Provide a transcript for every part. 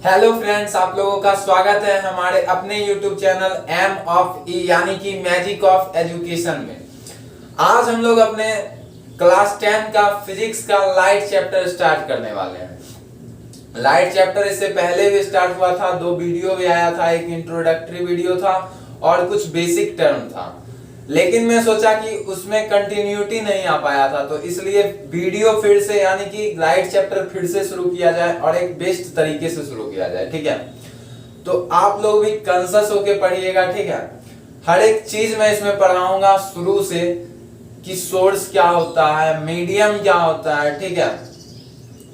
Hello friends, आप लोगों का स्वागत है हमारे अपने YouTube चैनल एम ऑफ ई यानी कि मैजिक ऑफ एजुकेशन में। आज हम लोग अपने क्लास 10 का फिजिक्स का लाइट चैप्टर स्टार्ट करने वाले हैं। लाइट चैप्टर इससे पहले भी स्टार्ट हुआ था, 2 वीडियो भी आया था, एक इंट्रोडक्टरी वीडियो था और कुछ बेसिक टर्म था, लेकिन मैं सोचा कि उसमें कंटिन्यूटी नहीं आ पाया था, तो इसलिए वीडियो फिर से यानी कि लाइट चैप्टर फिर से शुरू किया जाए और एक बेस्ट तरीके से शुरू किया जाए। ठीक है, तो आप लोग भी कॉन्शियस होके पढ़िएगा। ठीक है, हर एक चीज मैं इसमें पढ़ाऊंगा शुरू से कि सोर्स क्या होता है, मीडियम क्या होता है, ठीक है,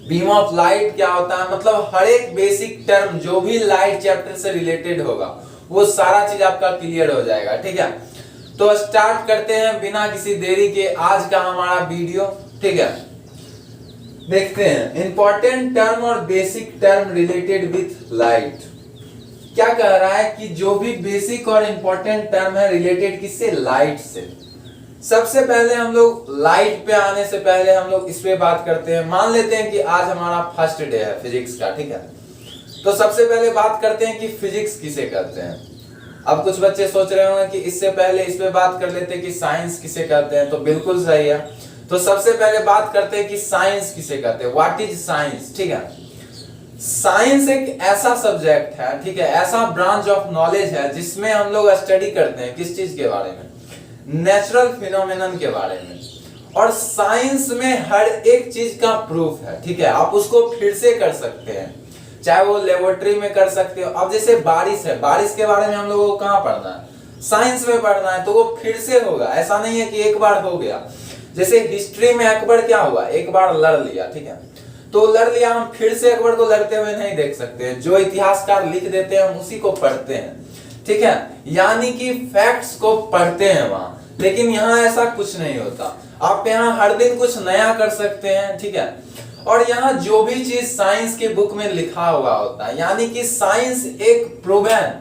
बीम ऑफ लाइट क्या होता है, मतलब हर एक बेसिक टर्म जो भी लाइट चैप्टर से रिलेटेड होगा वो सारा चीज आपका क्लियर हो जाएगा। ठीक है, तो स्टार्ट करते हैं बिना किसी देरी के आज का हमारा वीडियो। ठीक है, देखते हैं इंपॉर्टेंट टर्म और basic term related with light. क्या कह रहा है कि जो भी बेसिक और इंपॉर्टेंट टर्म है रिलेटेड किससे, लाइट से। सबसे पहले हम लोग लाइट पे आने से पहले हम लोग इस पे बात करते हैं। मान लेते हैं कि आज हमारा फर्स्ट डे है फिजिक्स का। ठीक है, तो सबसे पहले बात करते हैं कि फिजिक्स किसे कहते हैं। अब कुछ बच्चे सोच रहे होंगे कि इससे पहले इस पे बात कर लेते हैं कि साइंस किसे कहते हैं, तो बिल्कुल सही है। तो सबसे पहले बात करते हैं कि साइंस किसे कहते हैं, व्हाट इज साइंस। ठीक है, साइंस एक ऐसा सब्जेक्ट है, ठीक है, ऐसा ब्रांच ऑफ नॉलेज है जिसमें हम लोग स्टडी करते हैं किस चीज के बारे में, नेचुरल फिनोमेनन के बारे में। और साइंस में हर एक चीज का प्रूफ है। ठीक है, आप उसको फिर से कर सकते हैं, चाहे वो लेबोरेटरी में कर सकते हो। अब जैसे बारिश है, बारिश के बारे में हम लोगों को कहाँ पढ़ना है, साइंस में पढ़ना है, तो वो फिर से होगा। ऐसा नहीं है कि एक बार हो गया। जैसे हिस्ट्री में अकबर क्या हुआ, एक बार लड़ लिया, ठीक है, तो लड़ लिया, हम फिर से अकबर को लड़ते हुए नहीं देख सकते। जो इतिहासकार लिख देते हैं हम उसी को पढ़ते हैं। ठीक है, यानी कि फैक्ट्स को पढ़ते हैं वहां, लेकिन यहाँ ऐसा कुछ नहीं होता। आप यहाँ हर दिन कुछ नया कर सकते हैं। ठीक है, और यहाँ जो भी चीज साइंस के बुक में लिखा हुआ होता है, यानी कि साइंस एक प्रूवन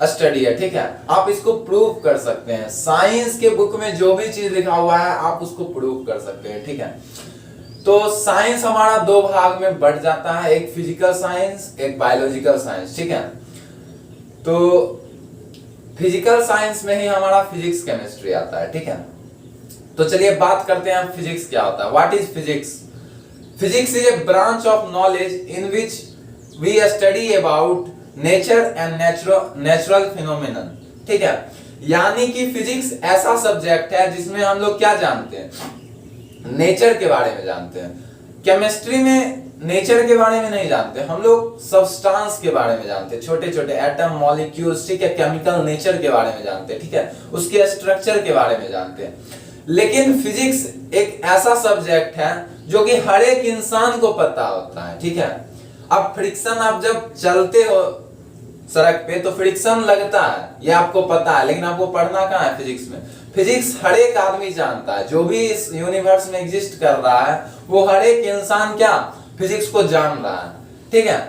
स्टडी है। ठीक है, आप इसको प्रूव कर सकते हैं। साइंस के बुक में जो भी चीज लिखा हुआ है आप उसको प्रूव कर सकते हैं। ठीक है, तो साइंस हमारा 2 भाग में बढ़ जाता है, एक फिजिकल साइंस, एक बायोलॉजिकल साइंस। ठीक है, तो फिजिकल साइंस में ही हमारा फिजिक्स केमिस्ट्री आता है। ठीक है, तो चलिए बात करते हैं फिजिक्स क्या होता है, what is physics. Physics is a branch of knowledge in which we study about nature and natural phenomenon। ठीक है, यानी कि फिजिक्स ऐसा सब्जेक्ट है जिसमें हम लोग क्या जानते हैं, नेचर के बारे में जानते हैं। केमिस्ट्री में नेचर के बारे में नहीं जानते, हम लोग सब्सटेंस के बारे में जानते हैं, छोटे छोटे एटम, मॉलिक्यूल्स, ठीक है, केमिकल नेचर के बारे में जानते हैं। ठीक है, उसके स्ट्रक्चर के बारे में जानते हैं। लेकिन फिजिक्स एक ऐसा सब्जेक्ट है जो कि हर एक इंसान को पता होता है। ठीक है, अब फ्रिक्शन, आप जब चलते हो सड़क पे तो फ्रिक्शन लगता है, ये आपको पता है, लेकिन आपको पढ़ना कहाँ है, फिजिक्स में। फिजिक्स हर एक आदमी जानता है, जो भी इस यूनिवर्स में एग्जिस्ट कर रहा है वो हर एक इंसान क्या फिजिक्स को जान रहा है। ठीक है,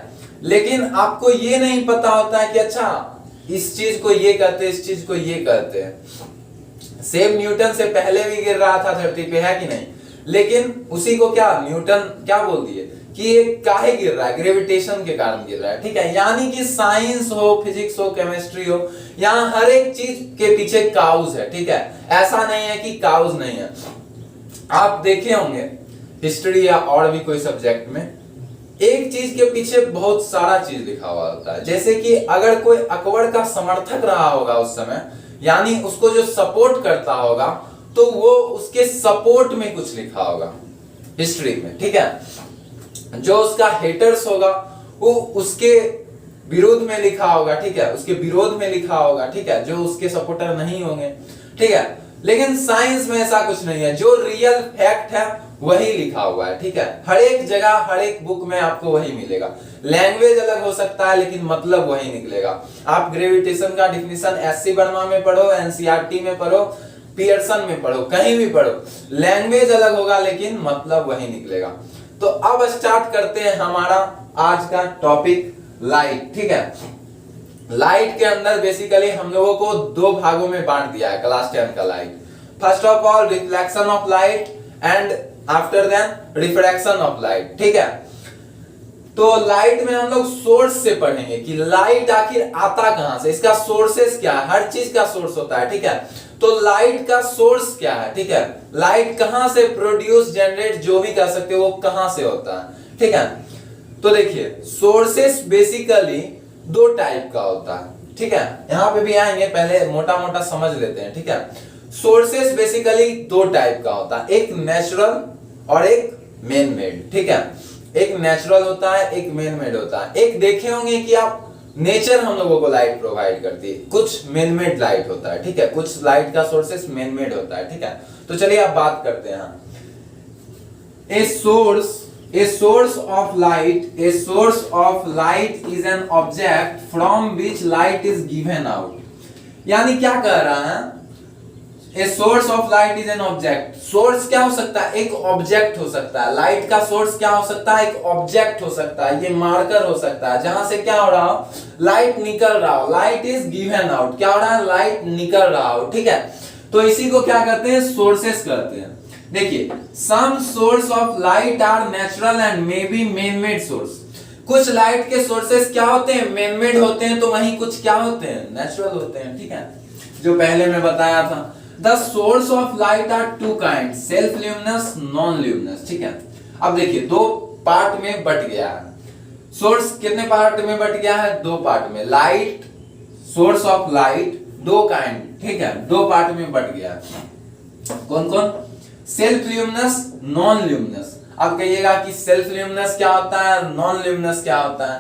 लेकिन आपको ये नहीं पता होता है कि अच्छा इस चीज को ये कहते हैं, इस चीज को ये कहते हैं। सेब न्यूटन से पहले भी गिर रहा था धरती पे, है कि नहीं, लेकिन उसी को क्या न्यूटन क्या बोल दिए कि ये काहे गिर रहा है, ग्रेविटेशन के कारण गिर रहा है। ठीक है, यानी कि साइंस हो, फिजिक्स हो, केमिस्ट्री हो, यहाँ हर एक चीज के पीछे काउज है। ठीक है, ऐसा नहीं है कि काउज नहीं है। आप देखे होंगे हिस्ट्री या और भी कोई सब्जेक्ट में एक चीज के पीछे बहुत सारा चीज लिखा हुआ होता है। जैसे कि अगर कोई अकबर का समर्थक रहा होगा उस समय, यानी उसको जो सपोर्ट करता होगा, तो वो उसके सपोर्ट में कुछ लिखा होगा हिस्ट्री में। ठीक है, जो उसका हेटर्स होगा वो उसके विरोध में लिखा होगा। ठीक है, उसके विरोध में लिखा होगा। ठीक है, जो उसके सपोर्टर नहीं होंगे। ठीक है, लेकिन साइंस में ऐसा कुछ नहीं है, जो रियल फैक्ट है वही लिखा हुआ है। ठीक है, हर एक जगह हर एक बुक में आपको वही मिलेगा। लैंग्वेज अलग हो सकता है लेकिन मतलब वही निकलेगा। आप ग्रेविटेशन का डिफिनेशन एससी वर्मा में पढ़ो, एनसीईआरटी में पढ़ो, पियर्सन में पढ़ो, कहीं भी पढ़ो, लैंग्वेज अलग होगा लेकिन मतलब वही निकलेगा। तो अब स्टार्ट करते हैं हमारा आज का टॉपिक, लाइट। ठीक है, लाइट के अंदर बेसिकली हम लोगों को 2 भागों में बांट दिया है क्लास 10 का light. First of all reflection of light and after then refraction of light. ठीक है, तो लाइट में हम लोग सोर्स से पढ़ेंगे कि लाइट आखिर आता कहां से, इसका सोर्सेस क्या है, हर चीज का सोर्स होता है, ठीक है। तो लाइट का सोर्स क्या है, ठीक है, लाइट कहां से प्रोड्यूस जनरेट जो भी कर सकते हो वो कहां से होता है, ठीक है। तो देखिए सोर्सेस बेसिकली दो टाइप का होता है, ठीक है, यहां पे भी आएंगे, पहले मोटा मोटा समझ लेते हैं, ठीक है। सोर्सेस बेसिकली दो टाइप का होता है, एक नेचुरल और एक मैन मेड, ठीक है। एक नेचुरल होता है, एक मैन मेड होता है। एक देखे होंगे कि आप नेचर हम लोगों को लाइट प्रोवाइड करती है, कुछ मैन मेड लाइट होता है, ठीक है, कुछ लाइट का सोर्सेस मैन मेड होता है, ठीक है। तो चलिए आप बात करते हैं। A source of light is an object from which light is given out. यानी क्या कह रहा है, a source of light is an object. Source क्या हो सकता है, एक ऑब्जेक्ट हो सकता है। लाइट का सोर्स क्या हो सकता है, एक ऑब्जेक्ट हो सकता है, ये मार्कर हो सकता है, जहां से क्या हो रहा हो, लाइट निकल रहा हो, लाइट इज गिवन आउट। क्या हो रहा है, लाइट निकल रहा हो, ठीक है। तो इसी को क्या कहते हैं, सोर्सेस कहते हैं। देखिए some source of light are natural and may be man made source. कुछ लाइट के सोर्सेस क्या होते हैं, मैन मेड होते हैं, तो वहीं कुछ क्या होते हैं, नेचुरल होते हैं, ठीक है, जो पहले मैं बताया था। The source of light are two kinds, self luminous, non luminous, ठीक है। अब देखिए दो पार्ट में बट गया है। सोर्स कितने पार्ट में बट गया है, दो पार्ट में। लाइट, सोर्स ऑफ लाइट दो काइंड, ठीक है, दो पार्ट में बट गया है। कौन कौन, सेल्फ ल्यूमिनस, नॉन ल्यूमिनस। अब कहिएगा कि सेल्फ ल्यूमिनस क्या होता है, नॉन ल्यूमिनस क्या होता है।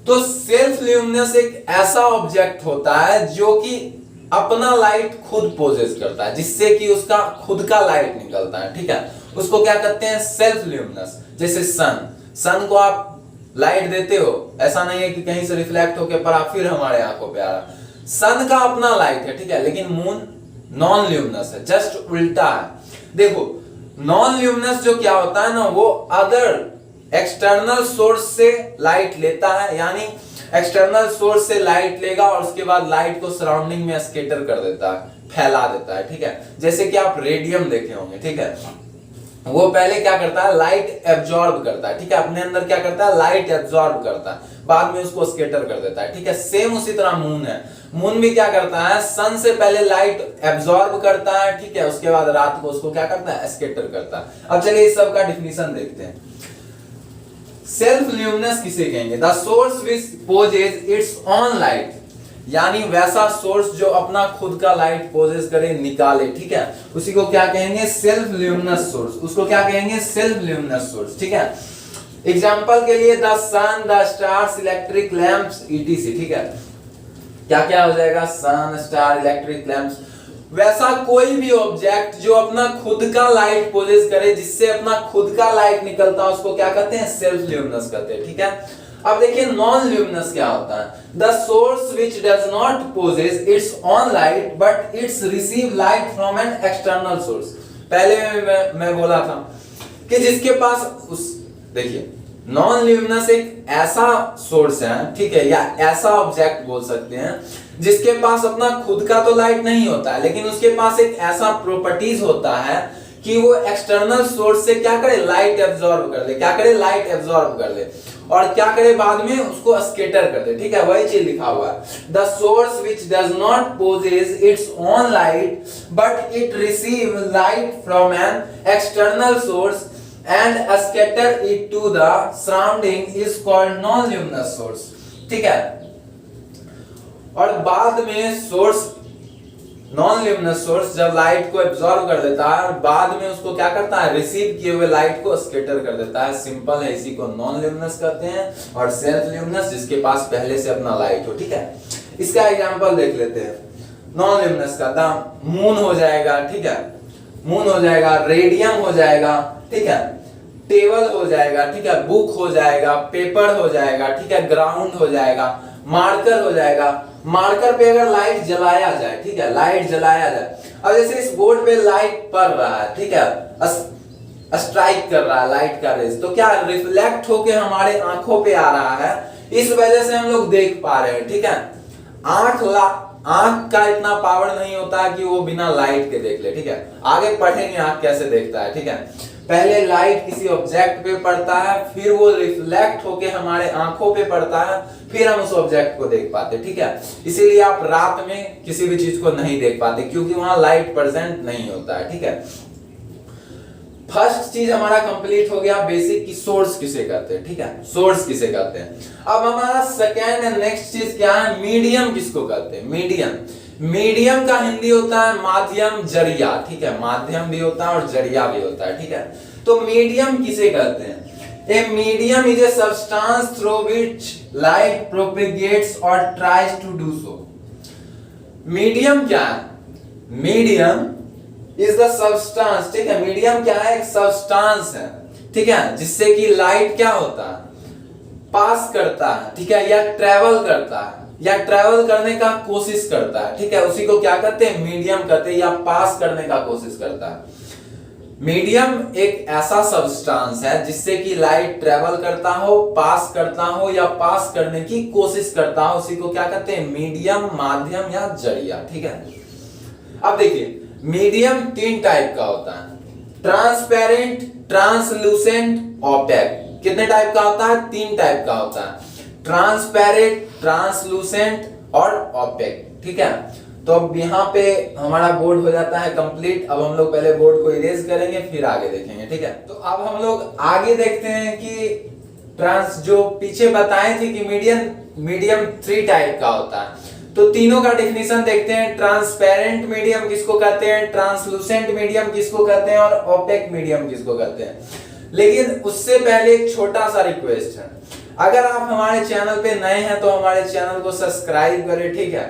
तो सेल्फ ल्यूमिनस एक ऐसा ऑब्जेक्ट होता है जो कि अपना लाइट खुद पोजेस करता है, जिससे कि उसका खुद का लाइट निकलता है, ठीक है, उसको क्या कहते हैं, सेल्फ ल्यूमिनस। जैसे सन को आप लाइट देते हो, ऐसा नहीं है कि कहीं से रिफ्लेक्ट होकर पड़ा फिर हमारे आंखों पे आ रहा। सन का अपना लाइट है, ठीक है, लेकिन मून नॉन ल्यूमिनस है, जस्ट उल्टा है। देखो नॉन ल्यूमिनस जो क्या होता है ना, वो अदर एक्सटर्नल सोर्स से लाइट लेता है, यानी एक्सटर्नल सोर्स से लाइट लेगा और उसके बाद लाइट को सराउंडिंग में स्कैटर कर देता है, फैला देता है, ठीक है। जैसे कि आप रेडियम देखे होंगे, ठीक है, वो पहले क्या करता है, लाइट एब्जॉर्ब करता है, ठीक है, अपने अंदर क्या करता है, लाइट एब्जॉर्ब करता है, बाद में उसको स्कैटर कर देता है, ठीक है। सेम उसी तरह मून है, मून भी क्या करता है, सन से पहले लाइट एब्जॉर्ब करता है, ठीक है, उसके बाद रात को उसको क्या करता है, स्कैटर करता है। अब चलिए इस सब का डिफिनीशन देखते हैं। सेल्फ ल्यूमिनस किसे कहेंगे, the source which possess its own light, यानी वैसा सोर्स जो अपना खुद का लाइट पोजेस करे, निकाले, ठीक है, उसी को क्या कहेंगे, सेल्फ ल्यूमिनस सोर्स। उसको क्या कहेंगे, सेल्फ ल्यूमिनस सोर्स, ठीक है। एग्जांपल के लिए the sun, the stars, electric lamps, ETC, ठीक है। क्या क्या हो जाएगा, सन, स्टार, इलेक्ट्रिक लैंप्स, वैसा कोई भी ऑब्जेक्ट जो अपना खुद का लाइट पोजेस करे, जिससे अपना खुद का लाइट निकलता है, उसको क्या कहते हैं, सेल्फ ल्यूमिनस कहते हैं, ठीक है। अब देखिए नॉन ल्यूमिनस क्या होता है, the source which does not possess its own light but it's receive light from an external source. पहले मैं बोला था कि जिसके पास उस, देखिए नॉन ल्यूमिनस एक ऐसा सोर्स है, ठीक है, या ऐसा ऑब्जेक्ट बोल सकते हैं जिसके पास अपना खुद का तो लाइट नहीं होता है, लेकिन उसके पास एक ऐसा प्रॉपर्टीज होता है कि वो एक्सटर्नल सोर्स से क्या करे, लाइट एब्जॉर्ब कर ले, क्या करे, लाइट एब्जॉर्ब कर ले, और क्या करे, बाद में उसको स्कैटर कर दे, ठीक है, वही चीज लिखा हुआ है। The source which does not possess its own light but it receive light from an external source and scatter it to the surrounding is called non luminous source, ठीक है। और बाद में सोर्स, नॉन ल्यूमिनस सोर्स जब light को absorb कर देता है और बाद में उसको क्या करता है, रिसीव किए हुए लाइट को स्कैटर कर देता है, सिंपल है, इसी को नॉन ल्यूमिनस कहते हैं। और सेल्फ ल्यूमिनस जिसके पास पहले से अपना लाइट हो, ठीक है। इसका एग्जांपल देख लेते हैं। नॉन ल्यूमिनस का दाम मून हो जाएगा, ठीक है, मून हो जाएगा, रेडियम हो जाएगा, ठीक है, टेबल हो जाएगा, ठीक है, बुक हो जाएगा, पेपर हो जाएगा, ठीक है, ग्राउंड हो जाएगा, मार्कर हो जाएगा। मार्कर पे अगर लाइट जलाया जाए, ठीक है, लाइट जलाया जाए, अब जैसे इस बोर्ड पे लाइट पड़ रहा है, ठीक है, स्ट्राइक कर रहा है लाइट का रेज, तो क्या रिफ्लेक्ट होके हमारे आंखों पे आ रहा है, इस वजह से हम लोग देख पा रहे हैं, ठीक है। आंख का इतना पावर नहीं होता है कि वो बिना लाइट के देख ले, ठीक है, आगे पढ़ेंगे आंख कैसे देखता है, ठीक है। पहले लाइट किसी ऑब्जेक्ट पे पड़ता है, फिर वो रिफ्लेक्ट होके हमारे आंखों पे पड़ता है, फिर हम उस ऑब्जेक्ट को देख पाते, ठीक है। इसीलिए आप रात में किसी भी चीज को नहीं देख पाते, क्योंकि वहां लाइट प्रेजेंट नहीं होता है, ठीक है। फर्स्ट चीज हमारा कंप्लीट हो गया, बेसिक की सोर्स किसे कहते हैं, ठीक है, सोर्स किसे कहते हैं। अब हमारा सेकेंड एंड नेक्स्ट चीज क्या है, मीडियम किसको कहते हैं। मीडियम का हिंदी होता है माध्यम, जरिया, ठीक है, माध्यम भी होता है और जरिया भी होता है, ठीक है। तो मीडियम किसे कहते हैं, a medium is a substance through which light propagates और tries to do so. Medium क्या है, मीडियम इज द सब्सटेंस, ठीक है, मीडियम क्या है, एक सब्सटेंस है, ठीक है, जिससे कि लाइट क्या होता है, पास करता है, ठीक है, या ट्रेवल करता है, या ट्रेवल करने का कोशिश करता है, ठीक है, उसी को क्या कहते हैं, मीडियम कहते हैं, या पास करने का कोशिश करता है। मीडियम एक ऐसा सब्सटेंस है जिससे कि लाइट ट्रेवल करता हो, पास करता हो, या पास करने की कोशिश करता हो, उसी को क्या कहते हैं, मीडियम, माध्यम या जरिया, ठीक है। अब देखिए मीडियम तीन टाइप का होता है, ट्रांसपेरेंट, ट्रांसलूसेंट, ओपेक। कितने टाइप का होता है, तीन टाइप का होता है, ट्रांसपेरेंट, ट्रांसलूसेंट और ओपेक, ठीक है। तो अब यहाँ पे हमारा बोर्ड हो जाता है कंप्लीट। अब हम लोग पहले बोर्ड को इरेज करेंगे, फिर आगे देखेंगे, ठीक है। तो अब हम लोग आगे देखते हैं कि ट्रांस, जो पीछे बताए थे कि मीडियम थ्री टाइप का होता है, तो तीनों का डेफिनेशन देखते हैं। ट्रांसपेरेंट मीडियम किसको कहते हैं, ट्रांसलूसेंट मीडियम किसको कहते हैं, और ओपेक मीडियम किसको कहते हैं। लेकिन उससे पहले एक छोटा सा रिक्वेस्ट है, अगर आप हमारे चैनल पे नए हैं तो हमारे चैनल को सब्सक्राइब करें, ठीक है,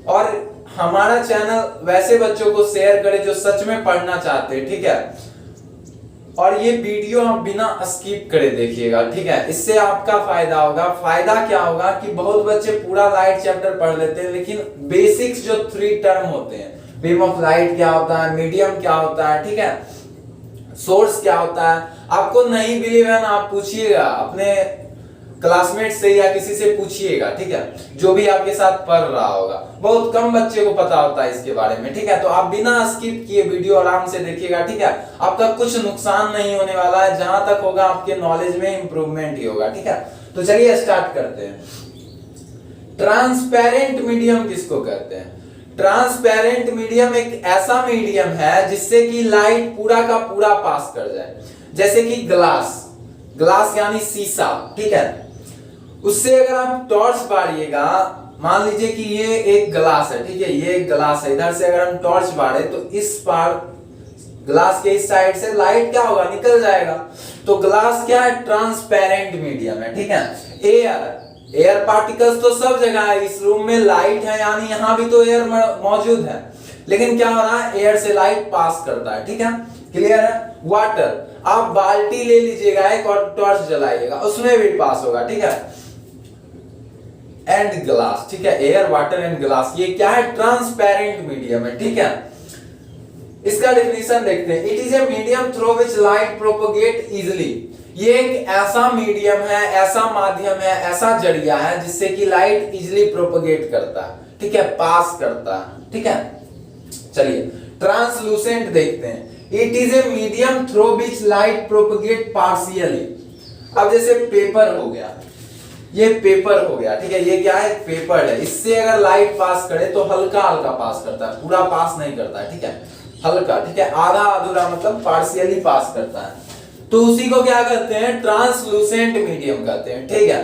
और हमारा चैनल वैसे बच्चों को शेयर करें जो सच में पढ़ना चाहते हैं, ठीक है। और ये वीडियो आप बिना स्किप करे देखिएगा, ठीक है, इससे आपका फायदा होगा। फायदा क्या होगा कि बहुत बच्चे पूरा लाइट चैप्टर पढ़ लेते हैं, लेकिन बेसिक्स जो थ्री टर्म होते हैं, बीम ऑफ लाइट क्या होता है, मीडियम क्या होता है, ठीक है, सोर्स क्या होता है, आपको नहीं बिलीव है ना, आप पूछिएगा अपने क्लासमेट से या किसी से पूछिएगा, ठीक है, जो भी आपके साथ पढ़ रहा होगा। बहुत कम बच्चे को पता होता है इसके बारे में, ठीक है। तो आप बिना स्किप किए वीडियो आराम से देखिएगा, ठीक है, आपका कुछ नुकसान नहीं होने वाला है, जहां तक होगा आपके नॉलेज में इंप्रूवमेंट ही होगा, ठीक है। तो चलिए स्टार्ट करते हैं। ट्रांसपेरेंट मीडियम किसको कहते हैं, ट्रांसपेरेंट मीडियम एक ऐसा मीडियम है जिससे कि लाइट पूरा का पूरा पास कर जाए, जैसे कि ग्लास यानी शीशा, ठीक है, उससे अगर आप टॉर्च बारिएगा, मान लीजिए कि ये एक ग्लास है, ठीक है, ये एक ग्लास है, इधर से अगर हम टॉर्च बारे तो इस पार ग्लास के इस साइड से लाइट क्या होगा, निकल जाएगा। तो ग्लास क्या है, ट्रांसपेरेंट मीडियम है, ठीक है। एयर पार्टिकल्स तो सब जगह है, इस रूम में लाइट है यानी यहाँ भी तो एयर मौजूद है, लेकिन क्या हो रहा है, एयर से लाइट पास करता है, ठीक है, क्लियर है। वाटर, आप बाल्टी ले लीजिएगा एक और टॉर्च जलाइएगा, उसमें भी पास होगा, ठीक है। एंड ग्लास, ठीक है, एयर, वाटर एंड ग्लास, ये क्या है, ट्रांसपेरेंट मीडियम है, ठीक है। इसका डेफिनेशन देखते हैं। It is a medium through which light propagate easily. ये एक ऐसा मीडियम है, ऐसा माध्यम है, ऐसा जरिया है जिससे कि लाइट इजीली प्रोपेगेट करता है, ठीक है, पास करता है, ठीक है। चलिए ट्रांसलूसेंट देखते हैं। It is a medium through which light propagate partially. अब जैसे पेपर हो गया, ये पेपर हो गया, ठीक है, ये क्या है, पेपर है, इससे अगर लाइट पास करे तो हल्का हल्का पास करता है, पूरा पास नहीं करता है, ठीक है, हल्का, ठीक है, आधा अधूरा, मतलब पार्शियली पास करता है। तो उसी को क्या कहते हैं, ट्रांसलूसेंट मीडियम कहते हैं, ठीक है,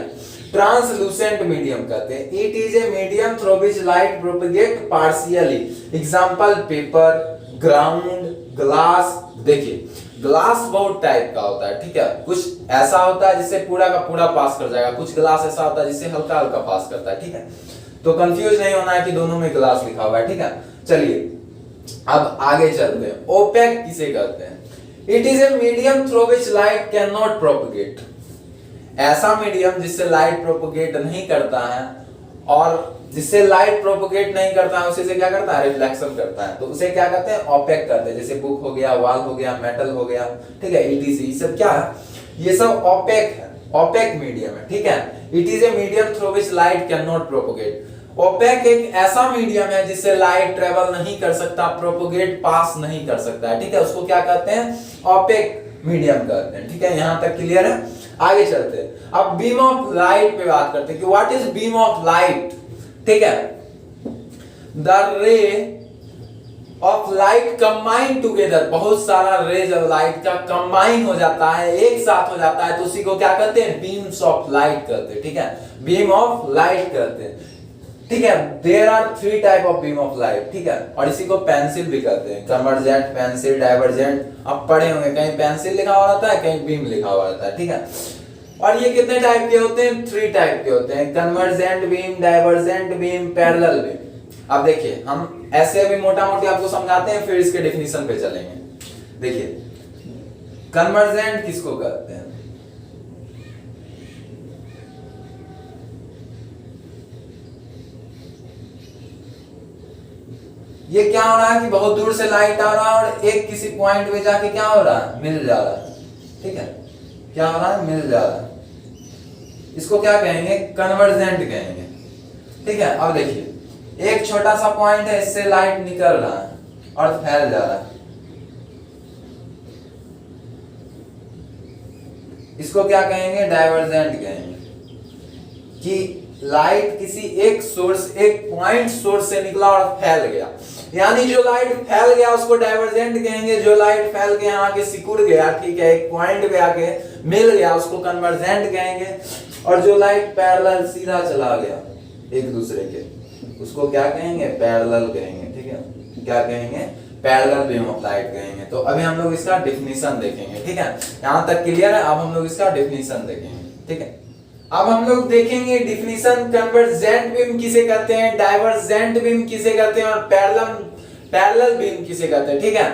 ट्रांसलूसेंट मीडियम कहते हैं। It is a medium through which light propagate partially. Example paper, ground, glass. देखिए ग्लास बहुत टाइप का होता है, ठीक है, कुछ ऐसा होता है जिससे पूरा का पूरा पास कर जाएगा, कुछ ग्लास ऐसा होता है जिससे हल्का हल्का पास करता है, ठीक है। तो कंफ्यूज नहीं होना है कि दोनों में ग्लास लिखा हुआ है, ठीक है। चलिए अब आगे चलते हैं। ओपेक किसे कहते हैं, it is a medium through which light can not propagate. ऐसा मीडियम जिससे लाइट प्रोपेगेट नहीं करता है, और जिससे लाइट प्रोपेगेट नहीं करता है उसे से क्या करता है, रिफ्लेक्शन करता है, तो उसे क्या कहते हैं, ओपेक कहते हैं। जैसे बुक हो गया, वॉल हो गया, मेटल हो गया, ठीक है, ईटीसी, ये सब क्या है, ये सब ओपेक है, ओपेक मीडियम है, ठीक है। It is a medium through which light can not propagate. Opaque एक ऐसा मीडियम है जिससे लाइट ट्रेवल नहीं कर सकता, प्रोपेगेट पास नहीं कर सकता है, ठीक है, उसको क्या कहते हैं, ओपेक मीडियम कहते हैं। ठीक है, यहां तक क्लियर है। आगे चलते हैं, अब बीम ऑफ लाइट पे बात करते हैं कि what is beam of light. ठीक है, the ray of light combine together, बहुत सारा रेज ऑफ लाइट का कंबाइन हो जाता है, एक साथ हो जाता है, तो उसी को क्या कहते हैं, बीम्स ऑफ लाइट कहते हैं। ठीक है, बीम ऑफ लाइट कहते हैं। ठीक है, there are 3 type of beam of light. ठीक है, और इसी को पेंसिल भी कहते हैं, कन्वर्जेंट, पेंसिल, डाइवर्जेंट। आप पढ़े होंगे, कहीं पेंसिल लिखा हुआ रहता है, कहीं बीम लिखा हुआ रहता है। ठीक है, और ये कितने टाइप के होते हैं, 3 टाइप के होते हैं, convergent beam, divergent beam, parallel beam. अब देखिए, हम ऐसे अभी मोटा मोटी आपको समझाते हैं, फिर इसके डेफिनेशन पे चलेंगे। देखिए, कन्वर्जेंट किसको कहते हैं, ये क्या हो रहा है कि बहुत दूर से लाइट आ रहा है और एक किसी पॉइंट पे जाके क्या हो रहा है, मिल जा रहा है। ठीक है, क्या हो रहा है, मिल जा रहा है, इसको क्या कहेंगे, कन्वर्जेंट कहेंगे। ठीक है, अब देखिए, एक छोटा सा पॉइंट है, इससे लाइट निकल रहा है और फैल जा रहा है, इसको क्या कहेंगे, डाइवर्जेंट कहेंगे। कि लाइट किसी एक सोर्स, एक पॉइंट सोर्स से निकला और फैल गया, यानी जो लाइट फैल गया उसको डाइवर्जेंट कहेंगे, जो लाइट फैल के यहाँ आके सिकुड़ गया, ठीक है, एक पॉइंट पे आके मिल गया, उसको कन्वर्जेंट कहेंगे। और जो लाइट पैरेलल सीधा चला गया एक दूसरे के, उसको क्या कहेंगे, पैरेलल कहेंगे। ठीक है, क्या कहेंगे, पैरेलल बीम ऑफ लाइट कहेंगे। तो अभी हम लोग इसका डेफिनेशन देखेंगे। ठीक है, यहां तक क्लियर है। अब हम लोग इसका डेफिनेशन देखेंगे। ठीक है, अब हम लोग देखेंगे डेफिनेशन, कन्वर्जेंट बीम किसे कहते हैं, डाइवर्जेंट बीम किसे कहते हैं, और पैरेलल बीम किसे कहते हैं। ठीक है,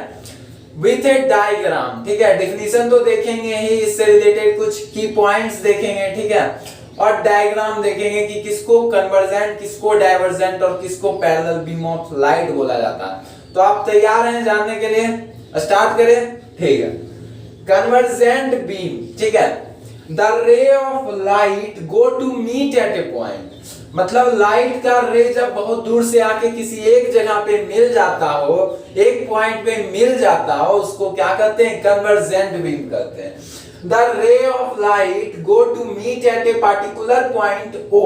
विथ ए डायग्राम। ठीक है, डेफिनेशन तो देखेंगे ही, इससे रिलेटेड कुछ की पॉइंट्स देखेंगे। ठीक है, और डायग्राम देखेंगे कि किसको कन्वर्जेंट, किसको डाइवर्जेंट और किसको पैरेलल बीम ऑफ लाइट बोला जाता है। तो आप तैयार हैं जानने के लिए, स्टार्ट करें। ठीक है, कन्वर्जेंट बीम, ठीक है, the ray of light go to meet at a point, मतलब लाइट का रे जब बहुत दूर से आके किसी एक जगह पे मिल जाता हो, एक पॉइंट पे मिल जाता हो, उसको क्या कहते हैं, कन्वर्जेंट बीम कहते हैं। The ray of light go to meet at a particular point O,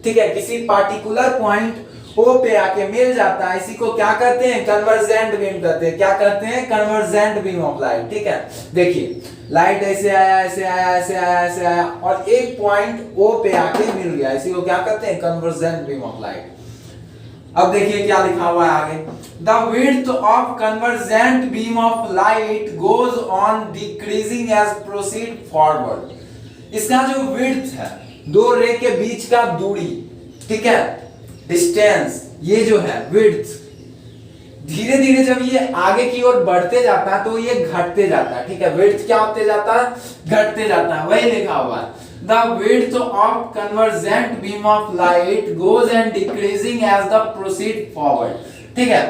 ठीक है, किसी पार्टिकुलर पॉइंट O पे आके मिल जाता है, इसी को क्या कहते हैं, कन्वर्जेंट बीम कहते हैं। क्या कहते हैं, कन्वर्जेंट बीम ऑफ लाइट। ठीक है, देखिए, लाइट ऐसे आया, ऐसे आया, ऐसे आया, ऐसे आया और एक पॉइंट O पे आके मिल गया, इसी को क्या कहते हैं, कन्वर्जेंट बीम ऑफ लाइट। अब देखिए क्या लिखा हुआ है आगे, the width of convergent beam of light goes on decreasing as proceed forward. इसका जो विड्थ है, दो रे के बीच का दूरी, ठीक है, डिस्टेंस, ये जो है विड्थ, धीरे धीरे जब ये आगे की ओर बढ़ते जाता है तो ये घटते जाता है। ठीक है, विड्थ क्या होते जाता है, घटते जाता है, वही लिखा हुआ है, the width of convergent beam of light goes and decreasing as the proceed forward। ठीक है,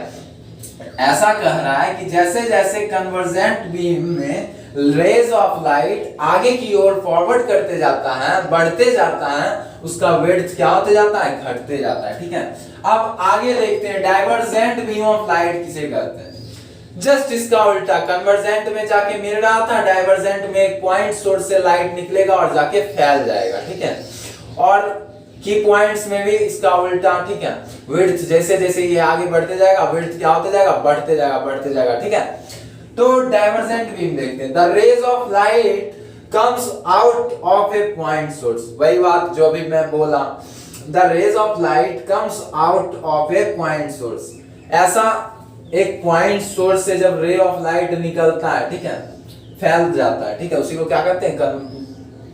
ऐसा कह रहा है कि जैसे जैसे कन्वर्जेंट बीम में रेज ऑफ लाइट आगे की ओर फॉरवर्ड करते जाता है, बढ़ते जाता है, उसका विड्थ क्या होते जाता है, घटते जाता है। ठीक है, अब आगे देखते हैं डाइवर्जेंट बीम ऑफ लाइट किसे कहते हैं। जस्ट इसका उल्टा, कन्वर्जेंट में जाके मिल रहा था, डाइवर्जेंट में एक पॉइंट सोर्स से लाइट निकलेगा और जाके फैल जाएगा। ठीक है, और की पॉइंट्स में भी इसका उल्टा। ठीक है, विड्थ जैसे जैसे ये आगे बढ़ते जाएगा, विड्थ क्या होते जाएगा, बढ़ते जाएगा, बढ़ते जाएगा। ठीक है, तो डाइवर्जेंट बीम देखते हैं, the rays of light comes out of a point source, वही बात जो भी मैं बोला, the rays of light comes out of a point source. ऐसा एक पॉइंट सोर्स से जब रे ऑफ लाइट निकलता है, ठीक है, फैल जाता है, ठीक है, उसी को क्या कहते हैं,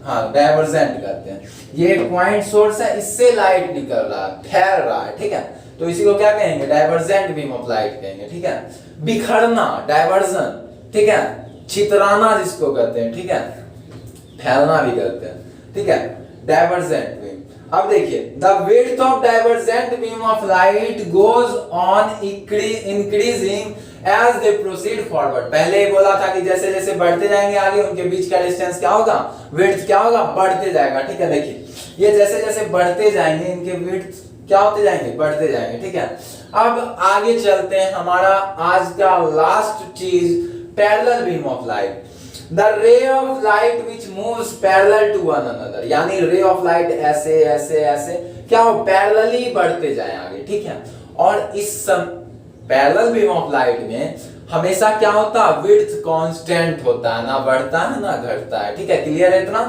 हाँ, डाइवर्जेंट कहते हैं। ये एक पॉइंट सोर्स है, इससे लाइट निकल रहा है, फैल रहा है, ठीक है, तो इसी को क्या कहेंगे, डाइवर्जेंट बीम ऑफ लाइट कहेंगे। ठीक है, बिखरना, डाइवर्जन, ठीक है, छितराना जिसको कहते हैं, ठीक है, फैलना भी कहते हैं। ठीक है, डाइवर्जेंट बीम। अब देखिए, the width of divergent beam of light goes on increasing as they proceed forward. पहले ही बोला था कि जैसे जैसे बढ़ते जाएंगे आगे, उनके बीच का डिस्टेंस क्या होगा, विड्थ क्या होगा, बढ़ते जाएगा। ठीक है, देखिए, ये जैसे जैसे बढ़ते जाएंगे, इनके विड्थ क्या होते जाएंगे, बढ़ते जाएंगे। ठीक है, अब आगे चलते हैं, हमारा आज का लास्ट चीज parallel beam of light. The ray of light which moves parallel to one another, यानी रे ऑफ लाइट ऐसे ऐसे ऐसे क्या हो, पैरेलली बढ़ते जाए आगे, ठीक है। और इस पैरेलल बीम ऑफ लाइट में हमेशा क्या होता है, विड्थ कांस्टेंट होता है, ना बढ़ता है ना घटता है, ठीक है। क्लियर है इतना?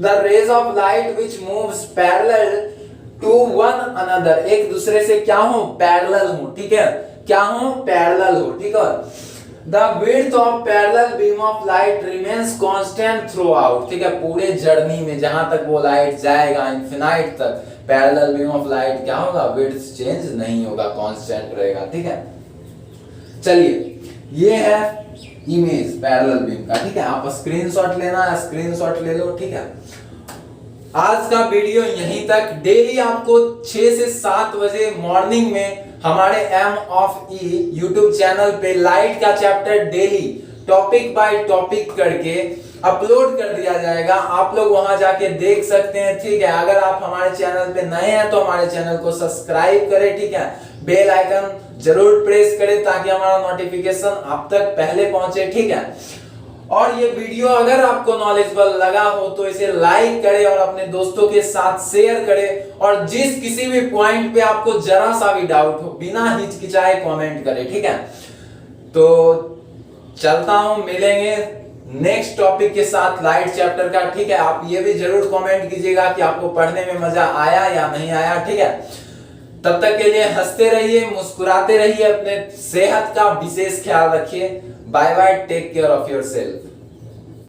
The rays of light which moves parallel to one another, एक दूसरे से क्या हो, पैरेलल हो, ठीक है, क्या हो, पैरेलल हो, ठीक है। The width of parallel beam of light remains constant throughout, ठीक है, पूरे जर्नी में जहां तक वो लाइट जाएगा इनफिनाइट तक, पैरेलल बीम ऑफ लाइट क्या होगा, विड्थ चेंज नहीं होगा, कांस्टेंट रहेगा, ठीक है। चलिए ये है इमेज पैरेलल बीम का, ठीक है। आप स्क्रीनशॉट लेना है, स्क्रीनशॉट ले लो, ठीक है। आज का वीडियो यहीं तक। डेली आपको 6 से 7 बजे मॉर्निंग में हमारे M of E YouTube channel पे लाइट का chapter daily topic by topic करके अपलोड कर दिया जाएगा। आप लोग वहां जाके देख सकते हैं, ठीक है। अगर आप हमारे चैनल पे नए हैं तो हमारे चैनल को सब्सक्राइब करें, ठीक है। बेल आइकन जरूर प्रेस करें ताकि हमारा नोटिफिकेशन आप तक पहले पहुंचे, ठीक है। और ये वीडियो अगर आपको नॉलेजेबल लगा हो तो इसे लाइक करें और अपने दोस्तों के साथ शेयर करें, और जिस किसी भी पॉइंट पे आपको जरा सा भी डाउट हो बिना हिचकिचाए कमेंट करें, ठीक है। तो चलता हूं, मिलेंगे नेक्स्ट टॉपिक के साथ लाइट चैप्टर का, ठीक है। आप ये भी जरूर कमेंट कीजिएगा कि आपको पढ़ने में मजा आया या नहीं आया, ठीक है। तब तक के लिए हंसते रहिए, मुस्कुराते रहिए, अपने सेहत का विशेष ख्याल रखिए। Bye bye, take care of yourself.